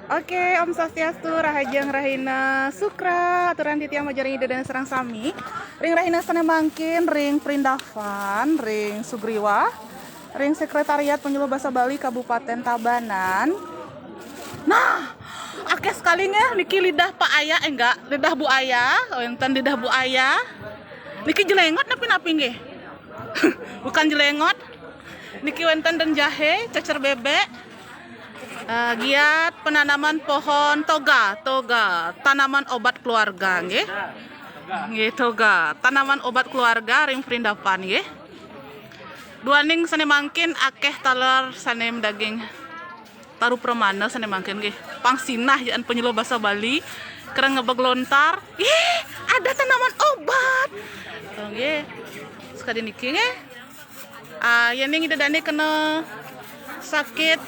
Oke, Om Swastiastu, Rahajang Rahina Sukra, aturan titiang majaring ide dan serang sami. Ring Rahina Sana Mangkin, Ring Prindavan, Ring Sugriwa, Ring Sekretariat Penyuluh Bahasa Bali Kabupaten Tabanan. Nah, akeh sekalinya niki lidah Pak Ayah, enggak, lidah Bu Ayah, enten lidah Bu Ayah. Niki jelengot napi nggih. Bukan jelengot. Niki wenten dan jahe, cecer bebek. Giat penanaman pohon toga, tanaman obat keluarga nggih. Nggih toga, tanaman obat keluarga ring perindapan nggih. Duaning sane mangkin akeh taler sanem daging taru permana sane mangkin nggih. Pangsinah jaan penyuluh bahasa Bali kereng ngebeg lontar. Ih, ada tanaman obat. Nggih. Sekali niki nggih. Yang ning idadane kena sakit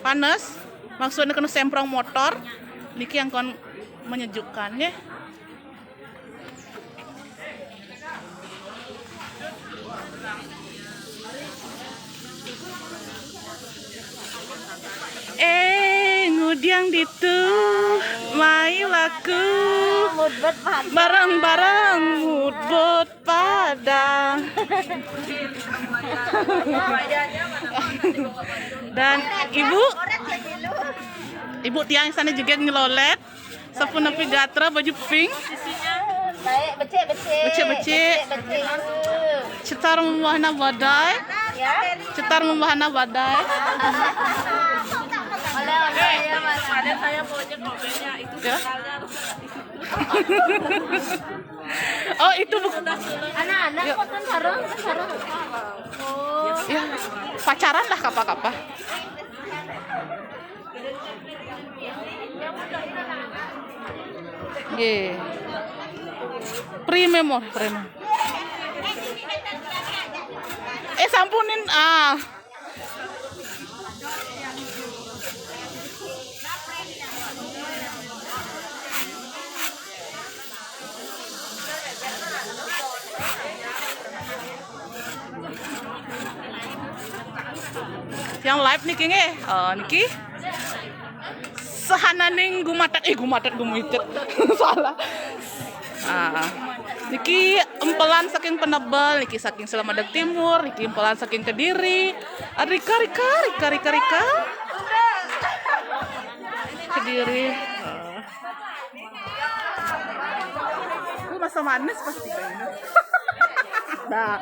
panas, maksudnya kena semprong motor, niki yang kon menyejukkan ya. Ngudiang ditu, mai laku, bareng-bareng mudbot padang. Dan ibu tiang sana juga ngelolet, sapu napi gatra baju pink, becek. Cetar membahana badai, Ada saya maunya komennya itu ya? Oh itu bukan anak-anak kok kan sarung. Oh ya, pacaran lah kapa-kapa. Ye. Primemor. Sampunin yang live niki nge, niki sahananing gumatat gumicet salah. Niki empelan saking Penebel, niki saking Selamadeg Timur, niki empelan saking Kediri. Rika Kediri. Masa manis pasti kayaknya. Nah.